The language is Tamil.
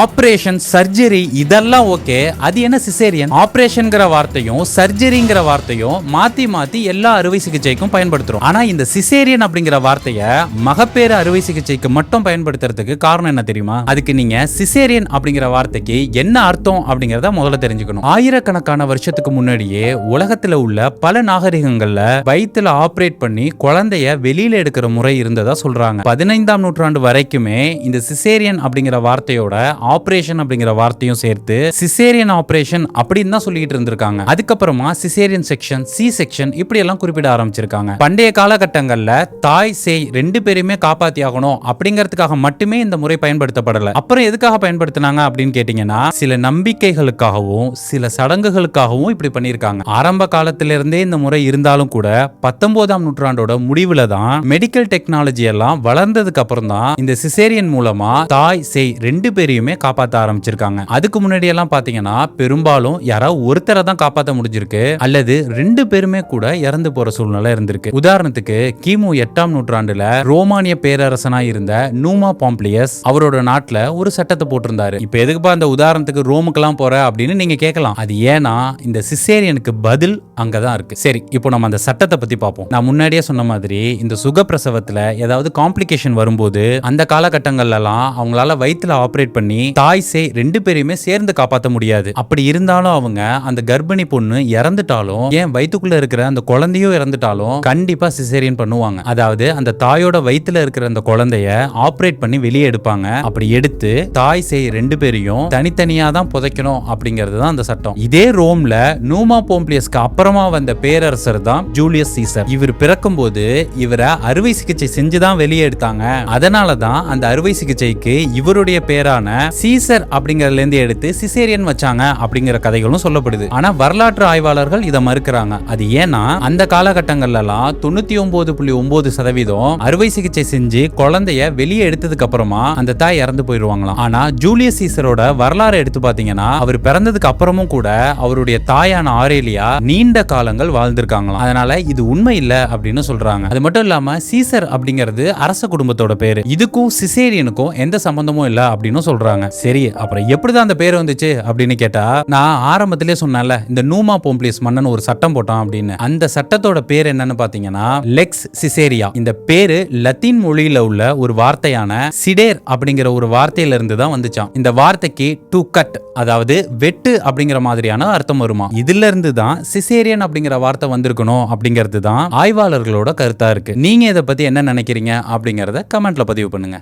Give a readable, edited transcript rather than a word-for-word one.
ஆபரேஷன், சர்ஜரி இதெல்லாம் ஓகே. அது என்ன சிசேரியன்? ஆபரேஷன்ங்கிற வார்த்தையும் சர்ஜரிங்கிற வார்த்தையும் மாத்தி மாத்தி எல்லா அறுவை சிகிச்சைக்கும் பயன்படுத்துறோம். ஆனா இந்த சிசேரியன் அப்படிங்கிற வார்த்தைய மகப்பேறு அறுவை சிகிச்சைக்கு மட்டும் பயன்படுத்துறதுக்கு காரணம் என்ன தெரியுமா? அதுக்கு நீங்க சிசேரியன் அப்படிங்கிற வார்த்தைக்கு என்ன அர்த்தம் அப்படிங்கறத முதல்ல தெரிஞ்சுக்கணும். ஆயிரக்கணக்கான வருஷத்துக்கு முன்னாடியே உலகத்துல உள்ள பல நாகரிகங்கள்ல வயித்துல ஆபரேட் பண்ணி குழந்தைய வெளியில எடுக்கிற முறை இருந்ததா சொல்றாங்க. 15ஆம் நூற்றாண்டு வரைக்குமே இந்த சிசேரியன் அப்படிங்கிற வார்த்தையோட ஆபரேஷன் அப்படிங்கிற வார்த்தையும் சேர்த்து சிசேரியன் ஆபரேஷன் அப்படின்னு தான் சொல்லிட்டு இருந்திருக்காங்க. அதுக்கப்புறமா சிசேரியன் செக்ஷன், சி செக்ஷன் இப்படி எல்லாம் குறிப்பிட ஆரம்பிச்சிருக்காங்க. பண்டைய காலகட்டங்கள்ல தாய் சேய் ரெண்டு பேருமே காப்பாத்தி ஆகணும் அப்படிங்கிறதுக்காக மட்டுமே இந்த முறை பயன்படுத்தப்படல. அப்புறம் எதுக்காக பயன்படுத்தினாங்க அப்படின்னு கேட்டீங்கன்னா, சில நம்பிக்கைகளுக்காகவும் சில சடங்குகளுக்காகவும் இப்படி பண்ணிருக்காங்க. ஆரம்ப காலத்திலிருந்தே இந்த முறை இருந்தாலும் கூட 19ஆம் நூற்றாண்டோட முடிவுல தான் மெடிக்கல் டெக்னாலஜி எல்லாம் வளர்ந்ததுக்கு அப்புறம் தான் இந்த சிசேரியன் மூலமா தாய் சேய் ரெண்டு பேரையுமே காப்பாற்ற ஆரம்பிச்சிருக்காங்க. அதுக்கு முன்னாடி எல்லாம் பாத்தீங்கன்னா பெரும்பாலும் யாராவது ஒருத்தரை தான் காப்பாற்ற முடிஞ்சிருக்கு, அல்லது ரெண்டு பேருமே கூட இறந்து போற சூழ்நிலை இருந்திருக்கு. உதாரணத்துக்கு கிமு 8ஆம் நூற்றாண்டுல ரோமானிய பேரரசனா இருந்த நூமா பாம்பிலியஸ் அவரோட நாட்டுல ஒரு சட்டத்தை போட்டிருந்தாரு. இப்ப எதுக்குப்பா அந்த உதாரணத்துக்கு ரோமுக்கெல்லாம் போற அப்படின்னு நீங்க கேட்கலாம். அது ஏன்னா இந்த சிசேரியனுக்கு பதில் அங்கதான் இருக்கு. சரி, இப்போ நம்ம அந்த சட்டத்தை பத்தி பார்ப்போம். நான் முன்னாடியே சொன்ன மாதிரி இந்த சுகப்பிரசவத்துல ஏதாவது காம்ப்ளிகேஷன் வரும்போது அந்த காலகட்டங்கள்ல எல்லாம் அவங்களால வயிற்றுல ஆபரேட் பண்ணி தாய் சேய் ரெண்டு பேரையுமே சேர்ந்து காப்பாற்ற முடியாது. அப்படி இருந்தாலும் அவங்க அந்த கர்ப்பிணி பொண்ணு இறந்துட்டாலும், ஏன் வயிற்றுக்குள்ள இருக்கிற அந்த குழந்தையும் இறந்துட்டாலும் கண்டிப்பா சிசேரியன் பண்ணுவாங்க. அதாவது அந்த தாயோட வயிற்றுல இருக்கிற அந்த குழந்தைய ஆபரேட் பண்ணி வெளியே எடுப்பாங்க. அப்படி எடுத்து தாய் சேய் ரெண்டு பேரையும் தனித்தனியா தான் புதைக்கணும் அப்படிங்கிறது தான் அந்த சட்டம். இதே ரோம்ல நூமா பாம்பிலியஸ்க்கு அப்புறமா வந்த பேரரசர் தான் ஜூலியஸ் சீசர். இவர் பிறக்கும் போது இவரை அறுவை சிகிச்சை செஞ்சுதான் வெளியே எடுத்தாங்க. அதனாலதான் அந்த அறுவை சிகிச்சைக்கு இவருடைய பேரான சீசர் அப்படிங்கறதுல இருந்து எடுத்து சிசேரியன் வச்சாங்க அப்படிங்கிற கதைகளும் சொல்லப்படுது. ஆனா வரலாற்று ஆய்வாளர்கள் இதை மறுக்கிறாங்க. அது ஏன்னா அந்த காலகட்டங்கள்ல எல்லாம் 99.9% அறுவை சிகிச்சை செஞ்சு குழந்தைய வெளியே எடுத்ததுக்கு அப்புறமா அந்த தாய் இறந்து போயிருவாங்களாம். ஆனா ஜூலியஸ் சீசரோட வரலாறு எடுத்து பாத்தீங்கன்னா அவர் பிறந்ததுக்கு அப்புறமும் கூட அவருடைய தாயான ஆரேலியா நீண்ட காலங்கள் வாழ்ந்திருக்காங்களாம். அதனால இது உண்மை இல்ல அப்படின்னு சொல்றாங்க. அது மட்டும் இல்லாம சீசர் அப்படிங்கிறது அரச குடும்பத்தோட பேரு. இதுக்கும் சிசேரியனுக்கும் எந்த சம்பந்தமும் இல்ல அப்படின்னு சொல்றாங்க. சரி, அப்புறம் எப்படிதான் அந்த பேர் வந்துச்சு அப்படின்னு கேட்டா, நான் ஆரம்பத்திலே சொன்னேன்ல இந்த நூமா பாம்பிலியஸ் மன்னன் ஒரு சட்டம் போட்டான் அப்படின்னு. அந்த சட்டத்தோட பேர் என்னன்னு பாத்தீங்கன்னா லெக்ஸ் சிசேரியா. இந்த பேரு லத்தீன் மொழியில உள்ள ஒரு வார்த்தையான சிடேர் அப்படிங்கிற ஒரு வார்த்தையில இருந்து தான் வந்துச்சாம். இந்த வார்த்தைக்கு டு கட், அதாவது வெட்டு அப்படிங்கிற மாதிரியான அர்த்தம் வருமா. இதுல இருந்து தான் சிசேரியன் அப்படிங்கிற வார்த்தை வந்திருக்கணும் அப்படிங்கிறது தான் ஆய்வாளர்களோட கருத்தா இருக்கு. நீங்க இதை பத்தி என்ன நினைக்கிறீங்க அப்படிங்கறத கமெண்ட்ல பதிவு பண்ணுங்க.